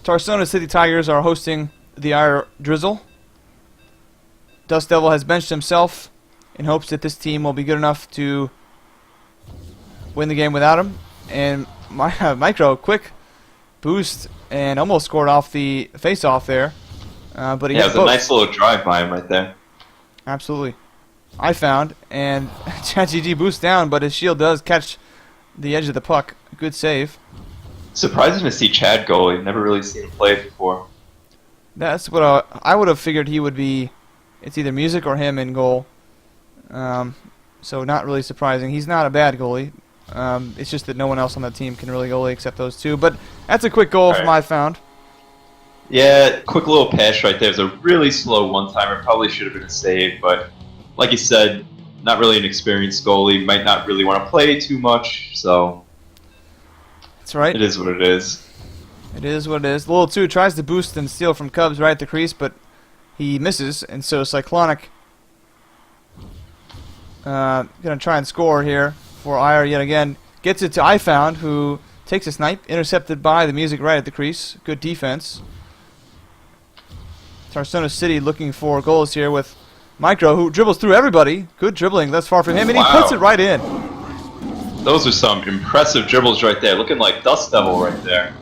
Tarsonis City Tigers are hosting the Aiur Drizzle. Dust Devil has benched himself in hopes that this team will be good enough to win the game without him. And Micro, quick boost and almost scored off the face-off there. But he it was a nice little drive by him right there. Absolutely. I found, and GG boosts down, but his shield does catch the edge of the puck. Good save. Surprising to see Chad goalie. Never really seen him play before. That's what I would have figured he would be. It's either Music or him in goal. So not really surprising. He's not a bad goalie. It's just that no one else on the team can really goalie except those two. But that's a quick goal from I found. Yeah, quick little pass right there. It was a really slow one-timer. Probably should have been a save, but like you said, not really an experienced goalie. Might not really want to play too much, so that's right. It is what it is. It is what it is. Little 2 tries to boost and steal from Cubs right at the crease, but he misses, and so Cyclonic gonna try and score here for Aiur yet again. Gets it to I found, who takes a snipe, intercepted by the Music right at the crease. Good defense. Tarsonis City looking for goals here with Micro, who dribbles through everybody. Good dribbling thus far from him, and he puts it right in. Those are some impressive dribbles right there, looking like Dust Devil right there.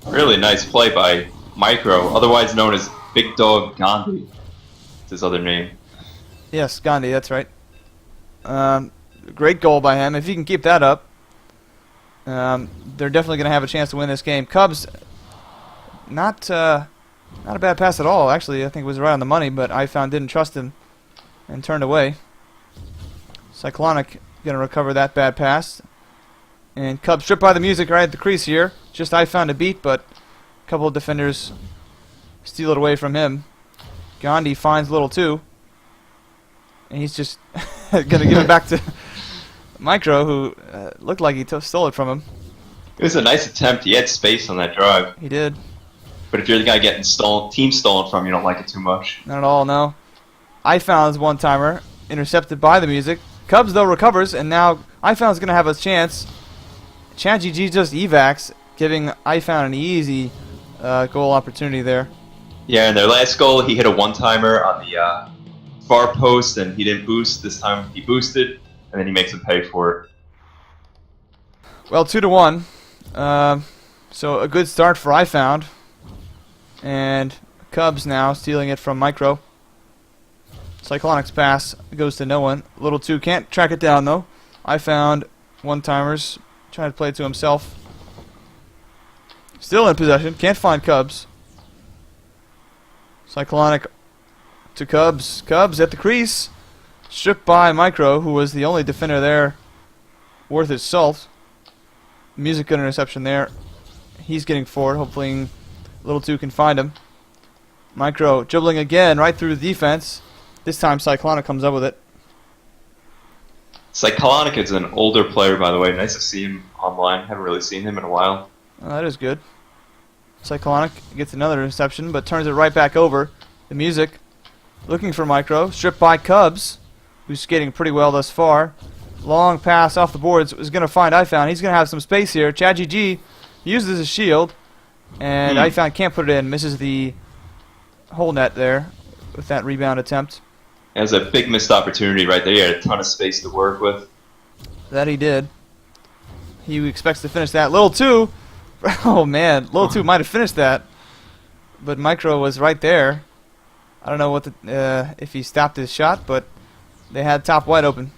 Really nice play by Micro, otherwise known as Big Dog Gandhi. That's his other name. Yes, Gandhi, that's right. Great goal by him. If he can keep that up, they're definitely going to have a chance to win this game. Cubs, not a bad pass at all. Actually, I think it was right on the money, but I found didn't trust him and turned away. Cyclonic going to recover that bad pass. And Cubs stripped by the Music right at the crease here. Just I found a beat, but a couple of defenders steal it away from him. Gandhi finds little 2. And he's just going to give it back to Micro, who looked like he stole it from him. It was a nice attempt. He had space on that drive. He did. But if you're the guy getting team stolen from, you don't like it too much. Not at all, no. I found's one-timer, intercepted by the Music. Cubs, though, recovers, and now I found's going to have a chance. Chad GG just evacs, giving I found an easy goal opportunity there. Yeah, in their last goal, he hit a one-timer on the far post, and he didn't boost. This time he boosted, and then he makes him pay for it. Well, 2-1. So a good start for I found. And Cubs now stealing it from Micro. Cyclonic's pass goes to no one. Little 2 can't track it down, though. I found one-timers. Trying to play it to himself. Still in possession. Can't find Cubs. Cyclonic to Cubs. Cubs at the crease. Stripped by Micro, who was the only defender there worth his salt. Music good interception there. He's getting forward. Hopefully Little 2 can find him. Micro dribbling again right through the defense. This time Cyclonic comes up with it. Cyclonic is an older player, by the way. Nice to see him online. Haven't really seen him in a while. That is good. Cyclonic gets another interception, but turns it right back over. The Music looking for Micro. Stripped by Cubs, who's skating pretty well thus far. Long pass off the boards. Is going to find I found. He's going to have some space here. Chad GG uses his shield, and I found can't put it in. Misses the hole net there with that rebound attempt. It was a big missed opportunity right there. He had a ton of space to work with. That he did. He expects to finish that. Little 2. Oh, man. Little 2 might have finished that. But Micro was right there. I don't know what if he stopped his shot, but they had top wide open.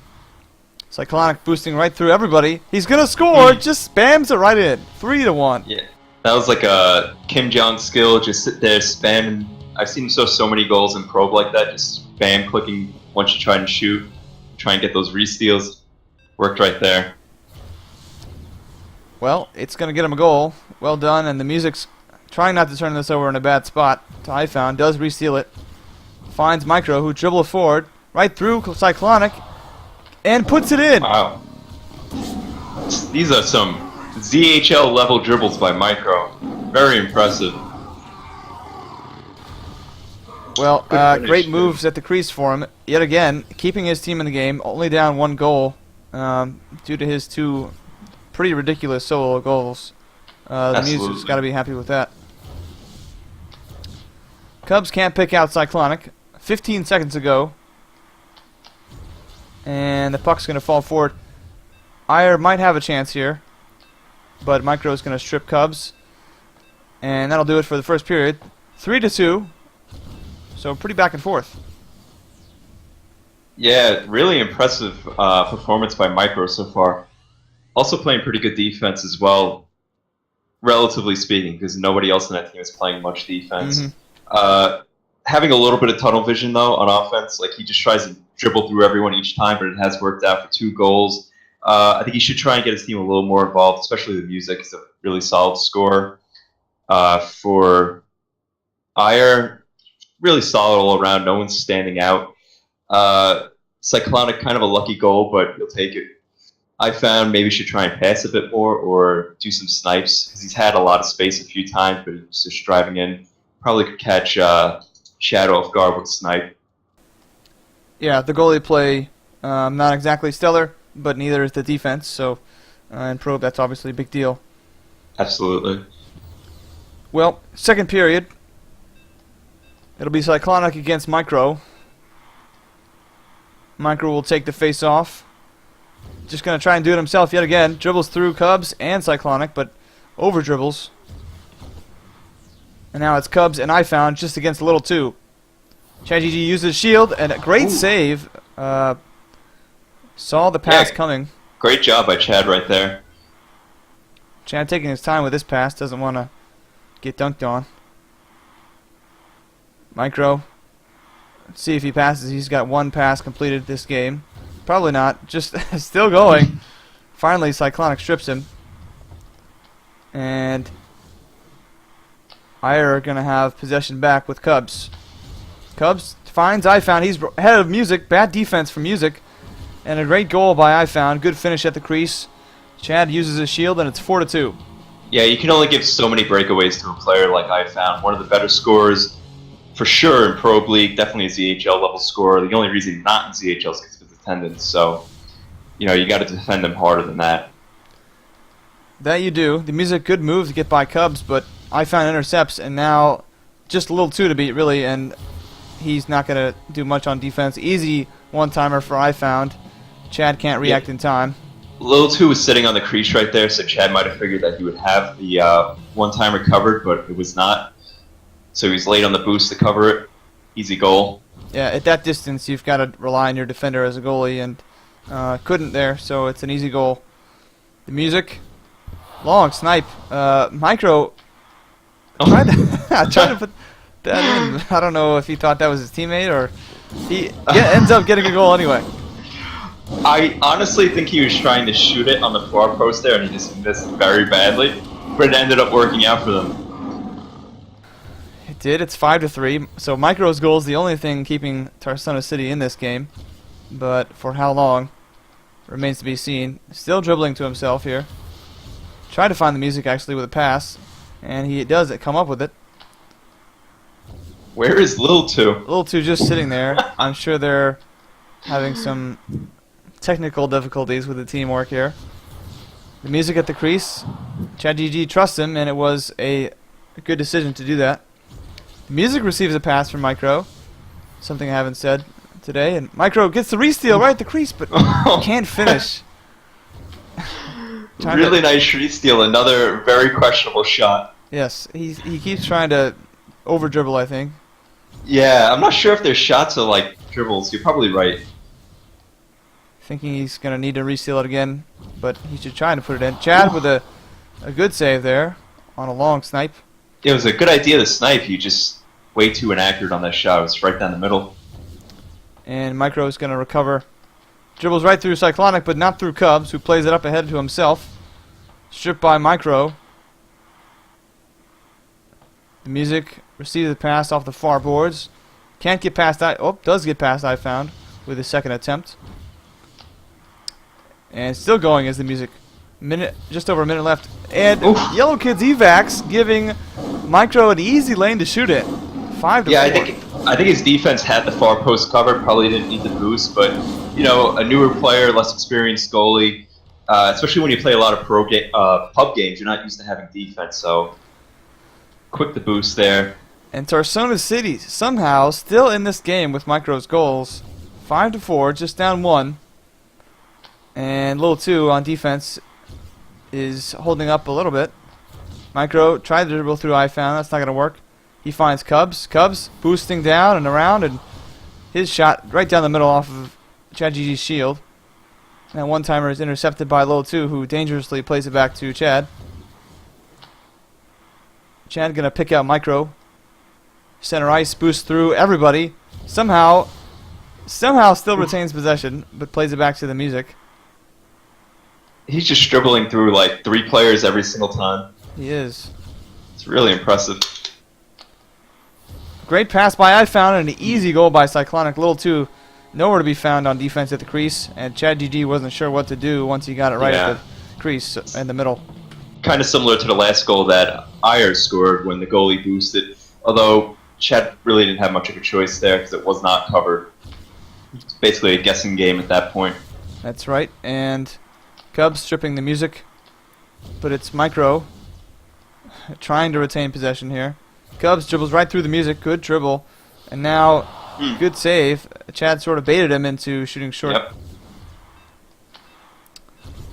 Cyclonic boosting right through everybody. He's going to score. Just spams it right in. 3-1. Yeah. That was like a Kim Jong skill. Just sit there spamming. I've seen so many goals in probe like that. Just spam clicking once you try and shoot. Try and get those re-steals. Worked right there. Well, it's going to get him a goal. Well done, and the Music's trying not to turn this over in a bad spot. I found does re-steal it. Finds Micro, who dribbles forward, right through Cyclonic, and puts it in. Wow. These are some ZHL level dribbles by Micro. Very impressive. Well, great moves at the crease for him. Yet again, keeping his team in the game, only down 1 goal due to his 2 pretty ridiculous solo goals. The Music's got to be happy with that. Cubs can't pick out Cyclonic. 15 seconds to go. And the puck's going to fall forward. Aiur might have a chance here, but Micro's going to strip Cubs. And that'll do it for the first period. 3-2. So pretty back and forth. Yeah, really impressive performance by Micro so far. Also playing pretty good defense as well, relatively speaking, because nobody else in that team is playing much defense. Having a little bit of tunnel vision, though, on offense. Like, he just tries to dribble through everyone each time, but it has worked out for 2 goals. I think he should try and get his team a little more involved, especially the music. He's a really solid scorer. For Aiur, really solid all around. No one's standing out. Cyclonic, kind of a lucky goal, but he'll take it. I found maybe should try and pass a bit more or do some snipes, because he's had a lot of space a few times, but he's just driving in. Probably could catch Shadow off guard with a snipe. Yeah, the goalie play, not exactly stellar, but neither is the defense. So in Probe, that's obviously a big deal. Absolutely. Well, second period. It'll be Cyclonic against Micro. Micro will take the face off. Just going to try and do it himself yet again. Dribbles through Cubs and Cyclonic, but over dribbles. And now it's Cubs and I found just against a little 2. Chad GG uses shield and a great save. Saw the pass coming. Great job by Chad right there. Chad taking his time with this pass. Doesn't want to get dunked on. Micro. Let's see if he passes. He's got 1 pass completed this game. Probably not. Just still going. Finally, Cyclonic strips him. And Aiur are going to have possession back with Cubs. Cubs finds I found. He's ahead of Music. Bad defense for Music. And a great goal by I found. Good finish at the crease. Chad uses his shield, and it's 4-2. Yeah, you can only give so many breakaways to a player like I found. One of the better scorers, for sure, in Pro League. Definitely a ZHL level scorer. The only reason he's not in ZHL is because of his attendance. So, you got to defend him harder than that. That you do. The Music, good move to get by Cubs, but I found intercepts, and now just a little 2 to beat, really, and he's not going to do much on defense. Easy one-timer for I found. Chad can't react in time. Little 2 was sitting on the crease right there, so Chad might have figured that he would have the one-timer covered, but it was not. So he's late on the boost to cover it. Easy goal. Yeah, at that distance, you've got to rely on your defender as a goalie, and couldn't there, so it's an easy goal. The Music, long snipe. Micro tried to put that in. I don't know if he thought that was his teammate, or he ends up getting a goal anyway. I honestly think he was trying to shoot it on the far post there, and he just missed very badly. But it ended up working out for them. It did. It's 5-3. So Micro's goal is the only thing keeping Tarsonis City in this game. But for how long remains to be seen. Still dribbling to himself here. Tried to find the Music actually with a pass, and he does come up with it. Where is Lil 2? Lil 2 just sitting there. I'm sure they're having some technical difficulties with the teamwork here. The Music at the crease. Chad GG trusts him, and it was a good decision to do that. The Music receives a pass from Micro. Something I haven't said today. And Micro gets the re-steal right at the crease, but can't finish. Really nice re-steal. Another very questionable shot. Yes, he keeps trying to over-dribble, I think. Yeah, I'm not sure if their shots are like dribbles. You're probably right. Thinking he's going to need to re-steal it again, but he should try to put it in. Chad with a good save there on a long snipe. It was a good idea to snipe. You just way too inaccurate on that shot. It was right down the middle. And Micro is going to recover. Dribbles right through Cyclonic, but not through Cubs, who plays it up ahead to himself. Stripped by Micro. The Music receives the pass off the far boards. Can't get past I. Oh, does get past I found with his second attempt. And still going as the Music. Just over a minute left. And Yellow Kids evacs giving Micro an easy lane to shoot it. 5-4. Yeah, I think his defense had the far post covered. Probably didn't need the boost, but a newer player, less experienced goalie, especially when you play a lot of pub games, you're not used to having defense. So quick to boost there. And Tarsonis City somehow still in this game with Micro's goals. 5-4, just down 1. And Little 2 on defense is holding up a little bit. Micro tried to dribble through iFound. That's not going to work. He finds Cubs. Cubs boosting down and around, and his shot right down the middle off of Chad GG's shield. And that one-timer is intercepted by Little 2, who dangerously plays it back to Chad. Chad going to pick out Micro. Center ice, boosts through everybody. Somehow still retains possession, but plays it back to the music. He's just dribbling through like 3 players every single time. He is. It's really impressive. Great pass by iFound and an easy goal by Cyclonic. Little 2 nowhere to be found on defense at the crease, and Chad GG wasn't sure what to do once he got it right at the crease in the middle. Kind of similar to the last goal that Aiur scored when the goalie boosted, although Chad really didn't have much of a choice there because it was not covered. It's basically a guessing game at that point. That's right, and Cubs stripping the music, but it's Micro trying to retain possession here. Cubs dribbles right through the music, good dribble, and now good save. Chad sort of baited him into shooting short. Yep.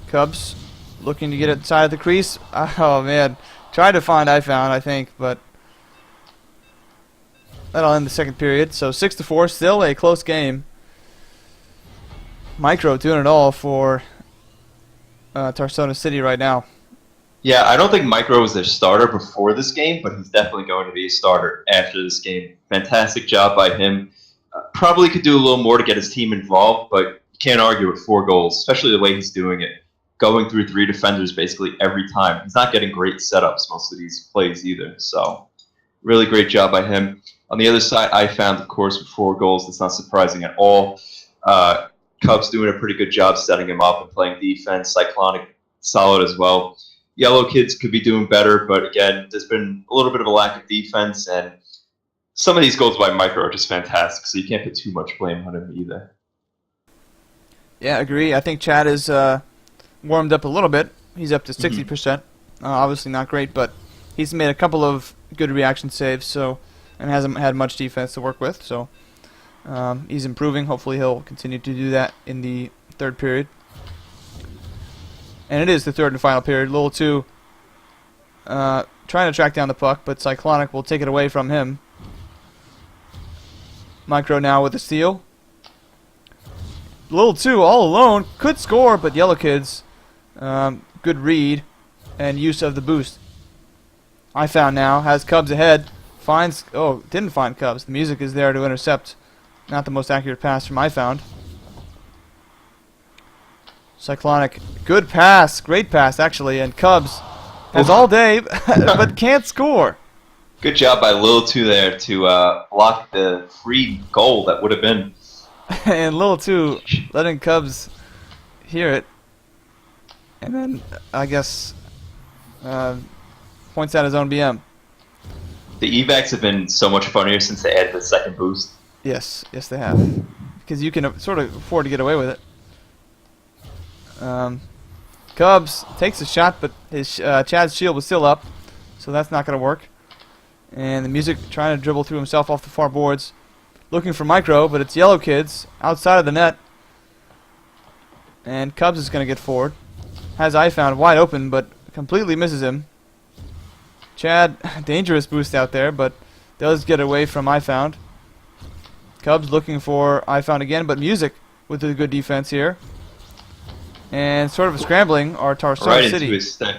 Cubs looking to get it inside of the crease. Oh man, tried to find iFound, I think, but that'll end the second period. So 6-4, still a close game. Micro doing it all for Tarsonis City right now. Yeah, I don't think Micro was their starter before this game, but he's definitely going to be a starter after this game. Fantastic job by him. Probably could do a little more to get his team involved, but you can't argue with 4 goals, especially the way he's doing it. Going through 3 defenders basically every time. He's not getting great setups most of these plays either, so really great job by him. On the other side, I found, of course, with 4 goals. That's not surprising at all. Cubs doing a pretty good job setting him up and playing defense. Cyclonic solid as well. Yellow Kids could be doing better, but again, there's been a little bit of a lack of defense, and some of these goals by Micro are just fantastic, so you can't put too much blame on him either. Yeah, I agree. I think Chad is warmed up a little bit. He's up to 60%. Obviously not great, but he's made a couple of good reaction saves, so and hasn't had much defense to work with. So he's improving. Hopefully he'll continue to do that in the third period. And it is the third and final period. Little 2 trying to track down the puck, but Cyclonic will take it away from him. Micro now with a steal. Little 2 all alone. Could score, but Yellow Kids, good read and use of the boost. iFound now has Cubs ahead. Finds, didn't find Cubs. The music is there to intercept. Not the most accurate pass from iFound. Cyclonic, good pass, great pass actually, and Cubs has all day, but can't score. Good job by Lil 2 there to block the free goal that would have been. And Lil 2 letting Cubs hear it, and then I guess points out his own BM. The evacs have been so much funnier since they added the second boost. Yes, they have, because you can sort of afford to get away with it. Cubs takes a shot, but his Chad's shield was still up, so that's not going to work. And the music trying to dribble through himself off the far boards, looking for Micro, but it's Yellow Kids outside of the net. And Cubs is going to get forward. Has iFound wide open, but completely misses him. Chad, dangerous boost out there, but does get away from iFound. Cubs looking for iFound again, but music with a good defense here. And sort of scrambling are Tarsonis Right City. into his stick.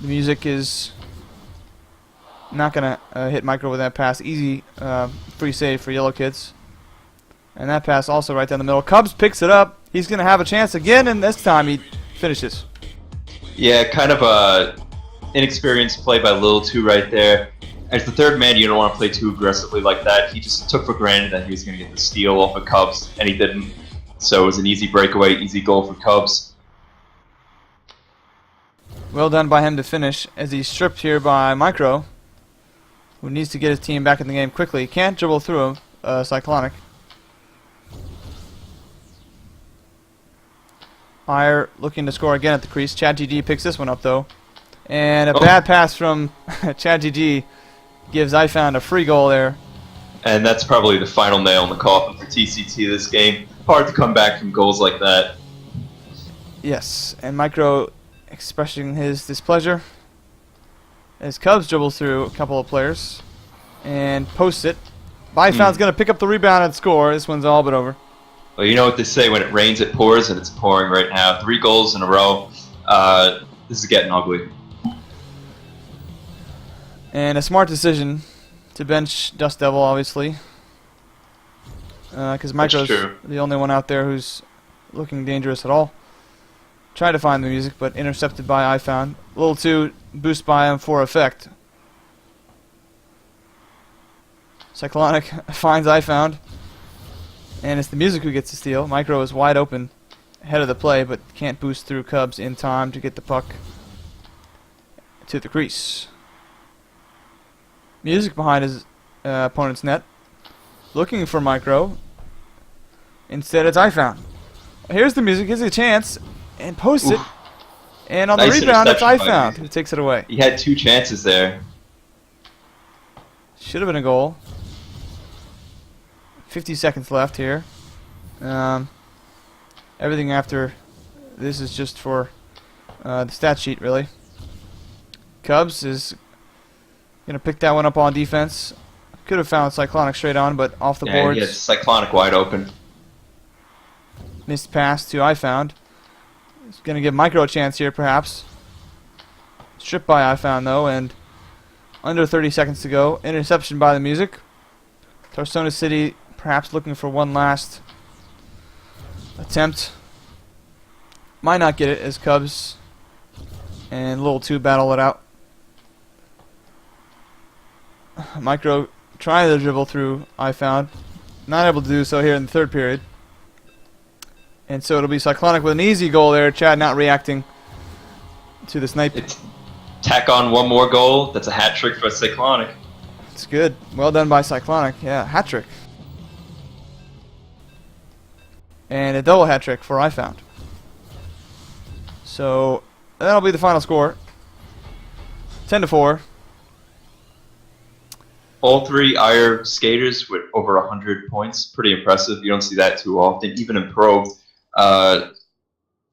The music is not going to hit Micro with that pass. Easy free save for Yellow Kids. And that pass also right down the middle. Cubs picks it up. He's going to have a chance again, and this time he finishes. Yeah, kind of a inexperienced play by Lil 2 right there. As the third man, you don't want to play too aggressively like that. He just took for granted that he was going to get the steal off of Cubs, and he didn't. So it was an easy breakaway, easy goal for Cubs. Well done by him to finish, as he's stripped here by Micro, who needs to get his team back in the game quickly. Can't dribble through him, Cyclonic. Aiur looking to score again at the crease. Chad GG picks this one up, though. And a Oh. bad pass from Chad GG gives iFound a free goal there. And that's probably the final nail in the coffin for TCT this game. Hard to come back from goals like that. Yes, and Micro expressing his displeasure as Cubs dribbles through a couple of players and posts it. iFound's going to pick up the rebound and score. This one's all but over. Well, you know what they say, when it rains it pours, and it's pouring right now. 3 goals in a row. This is getting ugly. And a smart decision to bench Dust Devil, obviously. Because Micro's true. the only one out there who's looking dangerous at all. Tried to find the music, but intercepted by iFound. A little too boost by him for effect. Cyclonic finds iFound. And it's the music who gets the steal. Micro is wide open ahead of the play, but can't boost through Cubs in time to get the puck to the crease. Music behind his opponent's net. Looking for Micro. Instead, it's iFound. Here's the music. Gives it a chance. And posts it. And on the Nice rebound, it's interception by iFound Music. who takes it away. He had 2 chances there. Should have been a goal. 50 seconds left here. Everything after this is just for the stat sheet, really. Cubs is going to pick that one up on defense. Could have found Cyclonic straight on, but off the Yeah, boards. he had Cyclonic wide open. Missed pass to iFound. It's going to give Micro a chance here, perhaps. Stripped by iFound, though, and under 30 seconds to go. Interception by the music. Tarsonis City perhaps looking for one last attempt. Might not get it as Cubs and Little 2 battle it out. Micro trying to dribble through iFound. Not able to do so here in the third period. And so it'll be Cyclonic with an easy goal there. Chad not reacting to the snipe. Tack on one more goal. That's a hat trick for Cyclonic. It's good. Well done by Cyclonic. Yeah, hat trick. And a double hat trick for iFound. So that'll be the final score. 10-4. All 3 Aiur skaters with over 100 points. Pretty impressive. You don't see that too often. Even in Pro,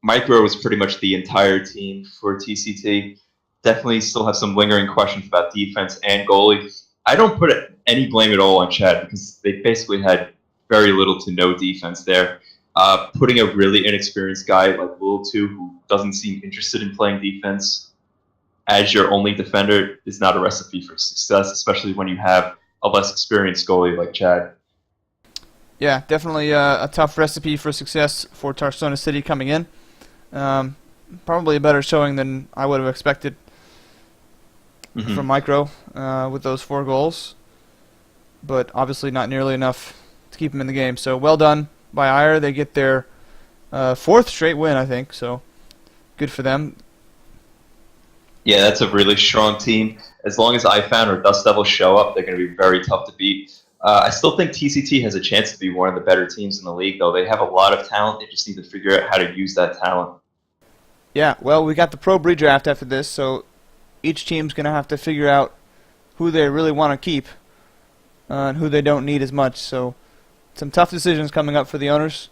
Micro was pretty much the entire team for TCT. Definitely still have some lingering questions about defense and goalie. I don't put any blame at all on Chad because they basically had very little to no defense there. Putting a really inexperienced guy like Little 2 who doesn't seem interested in playing defense as your only defender is not a recipe for success, especially when you have a less experienced goalie like Chad. Yeah, definitely a tough recipe for success for Tarsonis City coming in. Probably a better showing than I would have expected from Micro with those 4 goals. But obviously not nearly enough to keep him in the game. So well done by Aiur. They get their 4th straight win, I think. So good for them. Yeah, that's a really strong team. As long as iFound or Dust Devil show up, they're going to be very tough to beat. I still think TCT has a chance to be one of the better teams in the league, though. They have a lot of talent. They just need to figure out how to use that talent. Yeah, well, we got the Pro redraft after this, so each team's going to have to figure out who they really want to keep and who they don't need as much. So some tough decisions coming up for the owners.